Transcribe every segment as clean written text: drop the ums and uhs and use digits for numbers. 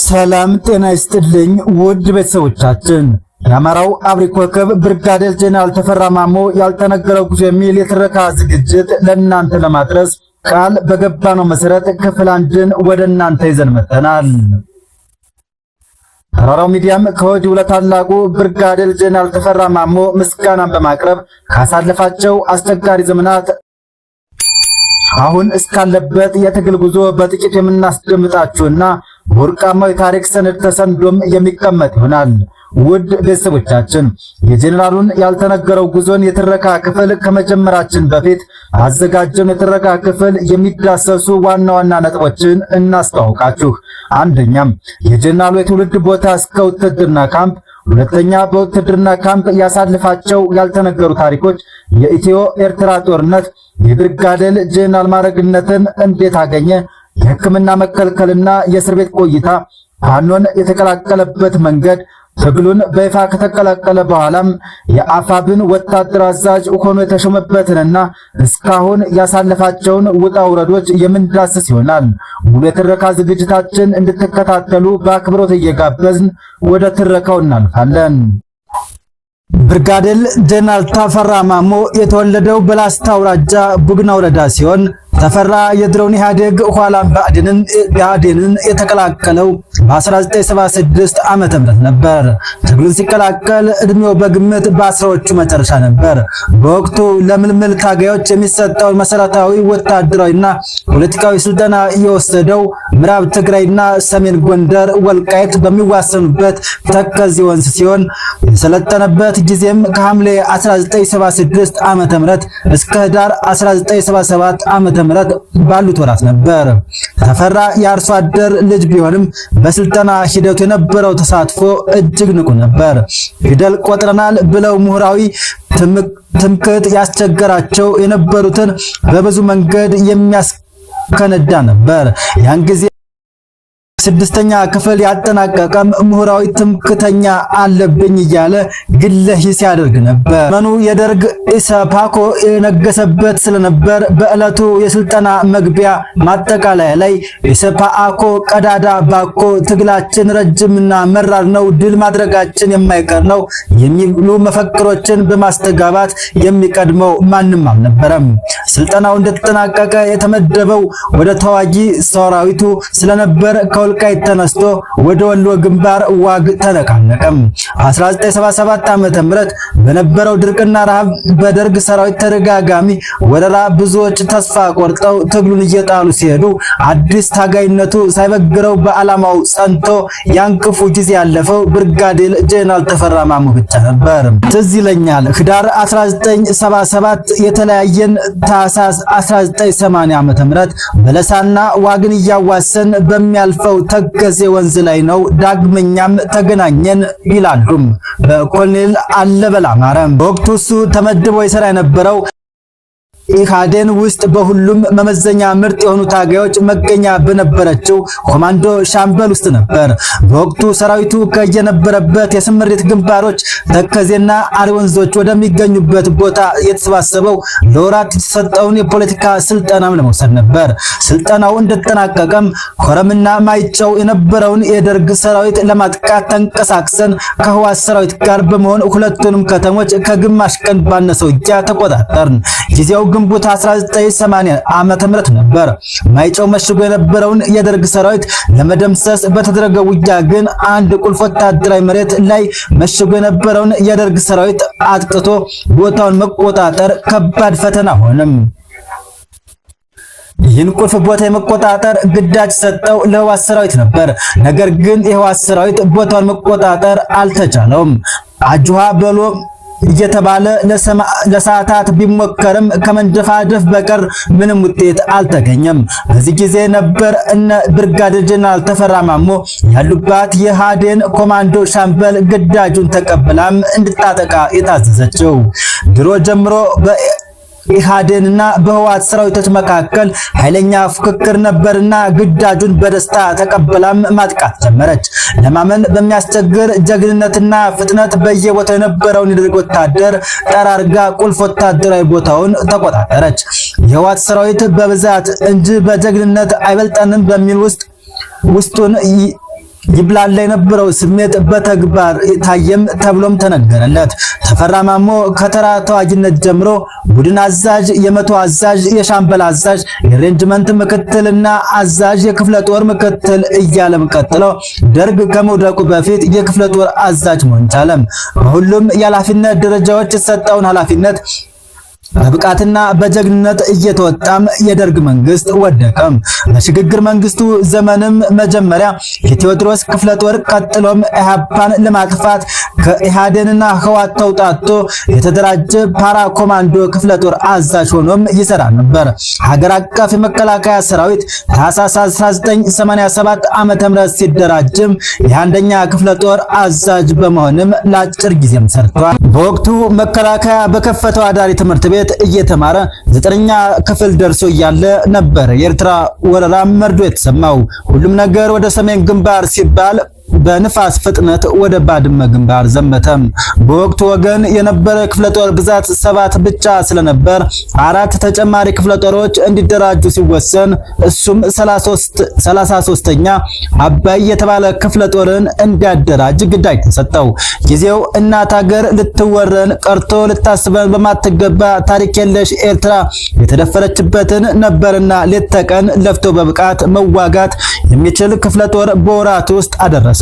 ሰላም ጤና ይስጥልኝ ውድ ቤተሰቦቻችን። የአማራው አብሪ ኮከብ ብርጋዴር ጄኔራል ተፈራ ማሞ ያልተነገረው ጉዞ የሚል የትረካ ዝግጅት ለእናንተ ለማድረስ ቃል በገባነው መሰረት ክፍል አንድን ወደ እናንተ ይዘን መጥተናል። ተራራው ሚዲያም ከወዲሁ ለታላቁ ብርጋዴር ጄኔራል ተፈራ ማሞ ምስጋናን በማቅረብ ካሳለፋቸው አስቸጋሪ ዘመናት አሁን እስካለበት የትግል ጉዞ በጥቂት የምናስደምጣችሁና ወርቃማው የታሪክ ሰነድ ተሰንዶም የሚቀመጥ ይሆናል። ውድ ቤተሰቦቻችን የጄኔራሉን ያልተነገረው ጉዞን የትረካ ክፍል ከመጀመራችን በፊት አዘጋጀን የትረካ ክፍል የሚዳሰሱ ዋና ዋና ነጥቦችን እናስተዋውቃችሁ። አንደኛም የጄኔራሉ የትውልድ ቦታ እስከ ውትድርና ካምፕ፣ ሁለተኛ በውትድርና ካምፕ ያሳልፋቸው ያልተነገሩ ታሪኮች፣ የኢትዮ ኤርትራ ጦርነት፣ የብርጋዴር ጄኔራል ማዕረግነትን እንዴት አገኘ፣ የሕክምና መከልከልና የእስር ቤት ቆይታ፣ ፋኖን የተቀላቀለበት መንገድ፣ ትግሉን በይፋ ከተቀላቀለ በኋላም የአፋብን ወታደር አዛዥ ሆኖ የተሾመበትንና እስካሁን ያሳለፋቸውን ውጣ ውረዶች የምንዳስስ ይሆናል። ሙሉ የትረካ ዝግጅታችን እንድትከታተሉ በአክብሮት እየጋበዝን ወደ ትረካው እናልፋለን። ብርጋዴር ጄኔራል ተፈራ ማሞ የተወለደው በላስታ አውራጃ ቡግና ወረዳ ሲሆን ተፈራ የድሮውን ኢህአዴግ ኋላም ብአዴንን የተቀላቀለው በ1976 ዓመተ ምህረት ነበር። ትግሉን ሲቀላቀል እድሜው በግምት በአስራዎቹ መጨረሻ ነበር። በወቅቱ ለምልምል ታጋዮች የሚሰጠው መሰረታዊ ወታደራዊና ፖለቲካዊ ስልጠና የወሰደው ምዕራብ ትግራይና ሰሜን ጎንደር ወልቃይት በሚዋሰኑበት ተከዜ ወንዝ ሲሆን የሰለጠነበት ጊዜም ከሐምሌ 1976 ዓመተ ምህረት እስከ ህዳር 1977 ዓመተ ምህረት ባሉት ወራት ነበር። ተፈራ የአርሶ አደር ልጅ ቢሆንም በስልጠና ሂደቱ የነበረው ተሳትፎ እጅግ ንቁ ነበር። ፊደል ቆጥረናል ብለው ምሁራዊ ትምክህት ያስቸገራቸው የነበሩትን በብዙ መንገድ የሚያስከነዳ ነበር። ያን ጊዜ ስድስተኛ ክፍል ያጠናቀቀም ምሁራዊ ትምክህተኛ አለብኝ እያለ ግለህ ሲያደርግ ነበር። መኑ የደርግ ኢሰፓኮ የነገሰበት ስለነበር በዕለቱ የስልጠና መግቢያ ማጠቃለያ ላይ ኢሰፓኮ ቀዳዳ ባኮ ትግላችን ረጅምና መራር ነው፣ ድል ማድረጋችን የማይቀር ነው የሚሉ መፈክሮችን በማስተጋባት የሚቀድመው ማንም አልነበረም። ስልጠናው እንደተጠናቀቀ የተመደበው ወደ ተዋጊ ሰራዊቱ ስለነበር ከወልቃይት ተነስቶ ወደ ወሎ ግንባር ዋግ ተነቃነቀም። 1977 ዓመተ ምህረት በነበረው ድርቅና ረሃብ በደርግ ሰራዊት ተደጋጋሚ ወረራ ብዙዎች ተስፋ ቆርጠው ትግሉን እየጣሉ ሲሄዱ አዲስ ታጋይነቱ ሳይበግረው በዓላማው ጸንቶ ያንክፉ ጊዜ ያለፈው ብርጋዴር ጄኔራል ተፈራ ማሞ ብቻ ነበር። ትዝ ይለኛል ህዳር 1977 የተለያየን ታህሳስ 1980 ዓመተ ምህረት በለሳና ዋግን እያዋሰን በሚያልፈው ተከዜ ወንዝ ላይ ነው ዳግመኛም ተገናኘን ይላሉም በኮሎኔል አለበል አማረ። በወቅቱ እሱ ተመድቦ ይሰራ የነበረው ኢህአዴን ውስጥ በሁሉም መመዘኛ ምርጥ የሆኑ ታጋዮች መገኛ በነበረችው ኮማንዶ ሻምበል ውስጥ ነበር። በወቅቱ ሰራዊቱ ከየነበረበት የስምሪት ግንባሮች ተከዜና አሪ ወንዞች ወደሚገኙበት ቦታ የተሰባሰበው ለወራት የተሰጠውን የፖለቲካ ስልጠናም ለመውሰድ ነበር። ስልጠናው እንደተጠናቀቀም ኮረምና ማይጨው የነበረውን የደርግ ሰራዊት ለማጥቃት ተንቀሳቅሰን ከህዋት ሰራዊት ጋር በመሆን ሁለቱንም ከተሞች ከግማሽ ቀን ባነሰ ውጊያ ተቆጣጠርን። ጊዜው ግንቦት 1980 ዓመተ ምህረት ነበር። ማይጨው መሽጎ የነበረውን የደርግ ሰራዊት ለመደምሰስ በተደረገው ውጊያ ግን አንድ ቁልፍ ወታደራዊ መሬት ላይ መሽጎ የነበረውን የደርግ ሰራዊት አጥቅቶ ቦታውን መቆጣጠር ከባድ ፈተና ሆነም። ይህን ቁልፍ ቦታ የመቆጣጠር ግዳጅ ሰጠው ለህዋት ሰራዊት ነበር። ነገር ግን የህዋት ሰራዊት ቦታውን መቆጣጠር አልተቻለውም። አጁሃ በሎ እየተባለ ለሰዓታት ቢሞከርም ከመንደፋደፍ በቀር ምንም ውጤት አልተገኘም። በዚህ ጊዜ ነበር እነ ብርጋዴር ጄኔራል ተፈራ ማሞ ያሉባት የሃዴን ኮማንዶ ሻምበል ግዳጁን ተቀብላም እንድታጠቃ የታዘዘችው። ድሮ ጀምሮ ኢህአዴንና በህዋት ሰራዊቶች መካከል ኃይለኛ ፍክክር ነበርና ግዳጁን በደስታ ተቀበላም ማጥቃት ጀመረች። ለማመን በሚያስቸግር ጀግንነትና ፍጥነት በየቦታው የነበረውን የደርግ ወታደር ጠራርጋ ቁልፍ ወታደራዊ ቦታውን ተቆጣጠረች። የህዋት ሰራዊት በብዛት እንጂ በጀግንነት አይበልጠንም በሚል ውስጡን ይብላላ የነበረው ስሜት በተግባር ታየም ተብሎም ተነገረለት። ተፈራ ማሞ ከተራ ተዋጊነት ጀምሮ ቡድን አዛዥ፣ የመቶ አዛዥ፣ የሻምበል አዛዥ፣ የሬንጅመንት ምክትልና አዛዥ፣ የክፍለ ጦር ምክትል እያለም ቀጥሎ ደርግ ከመውደቁ በፊት የክፍለ ጦር አዛዥ መሆን ቻለ። በሁሉም የኃላፊነት ደረጃዎች የተሰጠውን ኃላፊነት በብቃትና በጀግንነት እየተወጣም የደርግ መንግስት ወደቀ። በሽግግር መንግስቱ ዘመንም መጀመሪያ የቴዎድሮስ ክፍለ ጦር ቀጥሎም ኢህአፓን ለማጥፋት ከኢህአዴንና ህወሓት ተውጣጦ የተደራጀ ፓራ ኮማንዶ ክፍለ ጦር አዛዥ ሆኖም ይሰራ ነበር። ሀገር አቀፍ የመከላከያ ሰራዊት ታህሳስ 1987 ዓመተ ምህረት ሲደራጅም የአንደኛ ክፍለ ጦር አዛዥ በመሆንም ለአጭር ጊዜም ሰርቷል። በወቅቱ መከላከያ በከፈተው አዳሪ ትምህርት ቤት እየተማረ 9ኛ ክፍል ደርሶ እያለ ነበር የኤርትራ ወረራ መርዶ የተሰማው። ሁሉም ነገር ወደ ሰሜን ግንባር ሲባል በንፋስ ፍጥነት ወደ ባድመ ግንባር ዘመተም። በወቅቱ ወገን የነበረ ክፍለ ጦር ብዛት 7 ብቻ ስለነበር 4 ተጨማሪ ክፍለ ጦሮች እንዲደራጁ ሲወሰን እሱም 33ኛ አባይ የተባለ ክፍለ ጦርን እንዲያደራጅ ግዳጅ ተሰጠው። ጊዜው እናት ሀገር ልትወረን ቀርቶ ልታስበን በማትገባ ታሪክ የለሽ ኤርትራ የተደፈረችበትን ነበርና ሌት ተቀን ለፍቶ በብቃት መዋጋት የሚችል ክፍለ ጦር በወራት ውስጥ አደረሰ።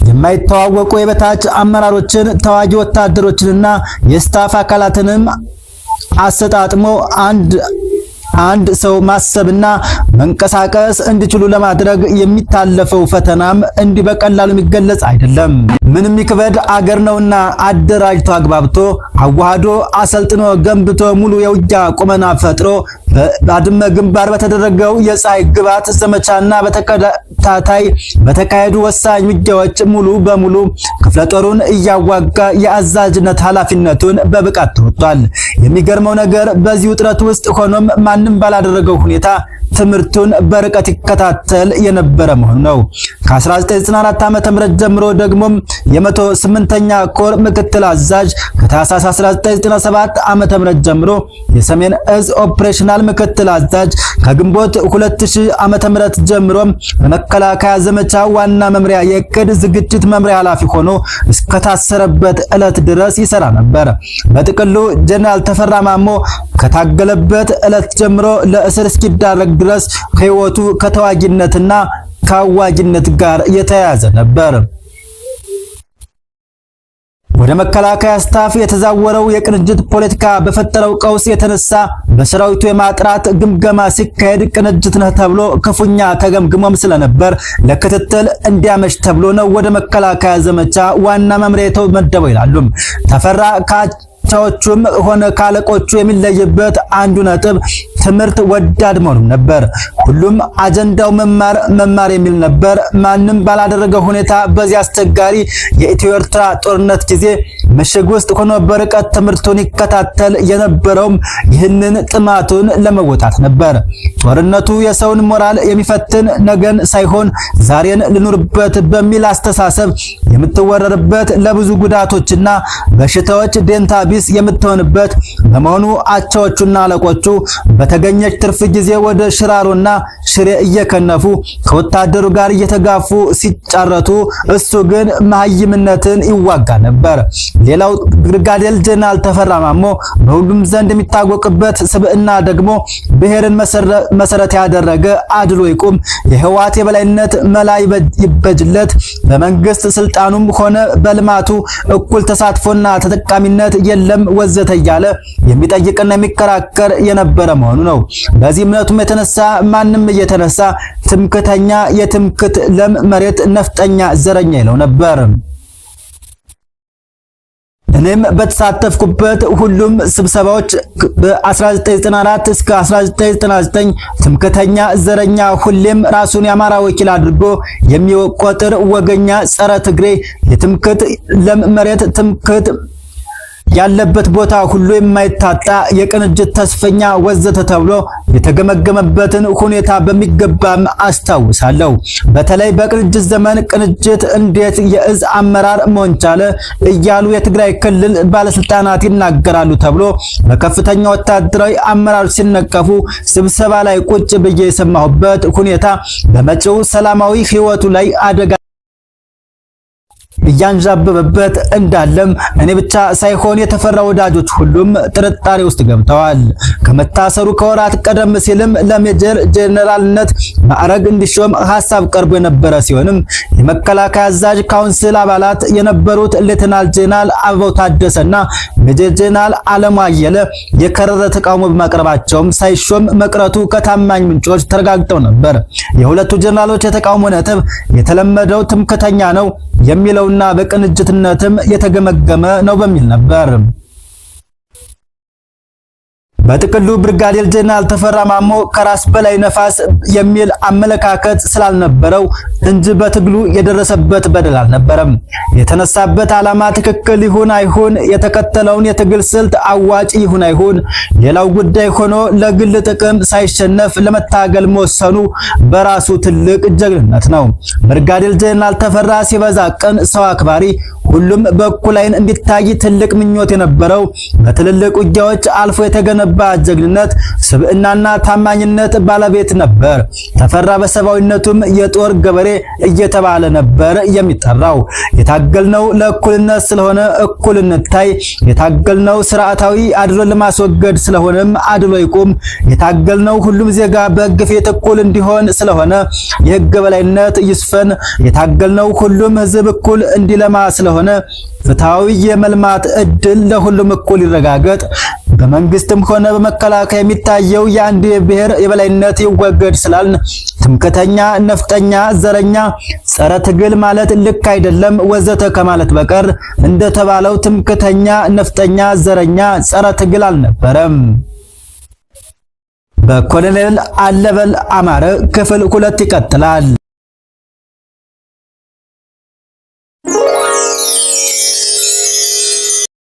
የማይተዋወቁ የበታች አመራሮችን፣ ተዋጊ ወታደሮችንና የስታፍ አካላትንም አሰጣጥሞ አንድ ሰው ማሰብና መንቀሳቀስ እንዲችሉ ለማድረግ የሚታለፈው ፈተናም እንዲህ በቀላሉ የሚገለጽ አይደለም። ምንም ይክበድ አገር ነውና አደራጅቶ አግባብቶ አዋህዶ አሰልጥኖ ገንብቶ ሙሉ የውጊያ ቁመና ፈጥሮ በባድመ ግንባር በተደረገው የፀሐይ ግባት ዘመቻና በተከታታይ በተካሄዱ ወሳኝ ውጊያዎች ሙሉ በሙሉ ክፍለ ጦሩን እያዋጋ የአዛዥነት ኃላፊነቱን በብቃት ተወጥቷል። የሚገርመው ነገር በዚህ ውጥረት ውስጥ ሆኖም ማንም ባላደረገው ሁኔታ ትምህርቱን በርቀት ይከታተል የነበረ መሆኑ ነው። ከ1994 ዓ.ም ጀምሮ ደግሞ የ108ኛ ኮር ምክትል አዛዥ፣ ከታህሳስ 1997 ዓ.ም ጀምሮ የሰሜን እዝ ኦፕሬሽናል ምክትል አዛዥ፣ ከግንቦት 2000 ዓ.ም ጀምሮ በመከላከያ ዘመቻ ዋና መምሪያ የዕቅድ ዝግጅት መምሪያ ኃላፊ ሆኖ እስከታሰረበት ዕለት ድረስ ይሰራ ነበር። በጥቅሉ ጀነራል ተፈራ ማሞ ከታገለበት ዕለት ጀምሮ ለእስር እስኪዳረግ ድረስ ህይወቱ ከተዋጊነትና ከአዋጊነት ጋር የተያያዘ ነበር። ወደ መከላከያ ስታፍ የተዛወረው የቅንጅት ፖለቲካ በፈጠረው ቀውስ የተነሳ በሰራዊቱ የማጥራት ግምገማ ሲካሄድ ቅንጅት ነህ ተብሎ ክፉኛ ተገምግሞም ስለነበር ለክትትል እንዲያመሽ ተብሎ ነው ወደ መከላከያ ዘመቻ ዋና መምሪያ የተመደበው ይላሉ ተፈራ። ቻዎቹም ሆነ ካለቆቹ የሚለይበት አንዱ ነጥብ ትምህርት ወዳድ መሆኑም ነበር። ሁሉም አጀንዳው መማር የሚል ነበር። ማንም ባላደረገው ሁኔታ በዚህ አስቸጋሪ የኢትዮ ኤርትራ ጦርነት ጊዜ ምሽግ ውስጥ ሆኖ በርቀት ትምህርቱን ይከታተል የነበረውም ይህንን ጥማቱን ለመወጣት ነበር። ጦርነቱ የሰውን ሞራል የሚፈትን ነገን ሳይሆን ዛሬን ልኑርበት በሚል አስተሳሰብ የምትወረርበት ለብዙ ጉዳቶችና በሽታዎች ደንታ ቢስ የምትሆንበት በመሆኑ አቻዎቹና አለቆቹ በተገኘች ትርፍ ጊዜ ወደ ሽራሮና ሽሬ እየከነፉ ከወታደሩ ጋር እየተጋፉ ሲጫረቱ እሱ ግን መሀይምነትን ይዋጋ ነበር። ሌላው ብርጋዴር ጀነራል ተፈራ ማሞ በሁሉም ዘንድ የሚታወቅበት ስብዕና ደግሞ ብሔርን መሰረት ያደረገ አድሎ ይቁም፣ የህወሓት የበላይነት መላ ይበጅለት፣ በመንግስት ስልጣኑም ሆነ በልማቱ እኩል ተሳትፎና ተጠቃሚነት የለም ወዘተ እያለ የሚጠይቅና የሚከራከር የነበረ መሆኑ ነው። በዚህ እምነቱም የተነሳ ማንም እየተነሳ ትምክተኛ፣ የትምክት ለም መሬት ነፍጠኛ፣ ዘረኛ ይለው ነበር። እኔም በተሳተፍኩበት ሁሉም ስብሰባዎች በ1994 እስከ 1999 ትምክተኛ፣ ዘረኛ፣ ሁሌም ራሱን የአማራ ወኪል አድርጎ የሚቆጥር ወገኛ፣ ጸረ ትግሬ፣ የትምክት ለም መሬት ትምክት ያለበት ቦታ ሁሉ የማይታጣ የቅንጅት ተስፈኛ ወዘተ ተብሎ የተገመገመበትን ሁኔታ በሚገባም አስታውሳለሁ። በተለይ በቅንጅት ዘመን ቅንጅት እንዴት የእዝ አመራር መሆን ቻለ እያሉ የትግራይ ክልል ባለስልጣናት ይናገራሉ ተብሎ በከፍተኛ ወታደራዊ አመራሮች ሲነቀፉ ስብሰባ ላይ ቁጭ ብዬ የሰማሁበት ሁኔታ በመጪው ሰላማዊ ህይወቱ ላይ አደጋ እያንዣበበበት እንዳለም እኔ ብቻ ሳይሆን የተፈራ ወዳጆች ሁሉም ጥርጣሬ ውስጥ ገብተዋል። ከመታሰሩ ከወራት ቀደም ሲልም ለሜጀር ጄኔራልነት ማዕረግ እንዲሾም ሐሳብ ቀርቦ የነበረ ሲሆንም የመከላከያ አዛዥ ካውንስል አባላት የነበሩት ሌተናል ጄኔራል አበባው ታደሰና ሜጀር ጄኔራል አለሙ አየለ የከረረ ተቃውሞ በማቅረባቸውም ሳይሾም መቅረቱ ከታማኝ ምንጮች ተረጋግጠው ነበር። የሁለቱ ጄኔራሎች የተቃውሞ ነጥብ የተለመደው ትምክህተኛ ነው የሚለውና በቅንጅትነትም የተገመገመ ነው በሚል ነበር። በጥቅሉ ብርጋዴር ጄኔራል ተፈራ ማሞ ከራስ በላይ ነፋስ የሚል አመለካከት ስላልነበረው እንጂ በትግሉ የደረሰበት በደል አልነበረም። የተነሳበት ዓላማ ትክክል ይሁን አይሁን፣ የተከተለውን የትግል ስልት አዋጭ ይሁን አይሁን ሌላው ጉዳይ ሆኖ ለግል ጥቅም ሳይሸነፍ ለመታገል መወሰኑ በራሱ ትልቅ ጀግንነት ነው። ብርጋዴር ጄኔራል ተፈራ ሲበዛ ቅን፣ ሰው አክባሪ፣ ሁሉም በእኩል ዓይን እንዲታይ ትልቅ ምኞት የነበረው በትልልቅ ውጊያዎች አልፎ የተገነባ ጀግንነት፣ ስብዕናና ታማኝነት ባለቤት ነበር። ተፈራ በሰብአዊነቱም የጦር ገበሬ እየተባለ ነበር የሚጠራው። የታገልነው ለእኩልነት ስለሆነ እኩል እንታይ፣ የታገልነው ስርዓታዊ አድሎ ለማስወገድ ስለሆነም አድሎ ይቁም፣ የታገልነው ሁሉም ዜጋ በሕግ ፊት እኩል እንዲሆን ስለሆነ የሕግ በላይነት ይስፈን፣ የታገልነው ሁሉም ሕዝብ እኩል እንዲለማ ስለሆነ ፍትሃዊ የመልማት እድል ለሁሉም እኩል ይረጋገጥ፣ በመንግስትም ሆነ በመከላከያ የሚታየው የአንድ ብሔር የበላይነት ይወገድ ስላልን ትምክህተኛ፣ ነፍጠኛ፣ ዘረኛ፣ ጸረ ትግል ማለት ልክ አይደለም ወዘተ ከማለት በቀር እንደተባለው ትምክህተኛ፣ ነፍጠኛ፣ ዘረኛ፣ ጸረ ትግል አልነበረም። በኮሎኔል አለበል አማረ ክፍል 2 ይቀጥላል።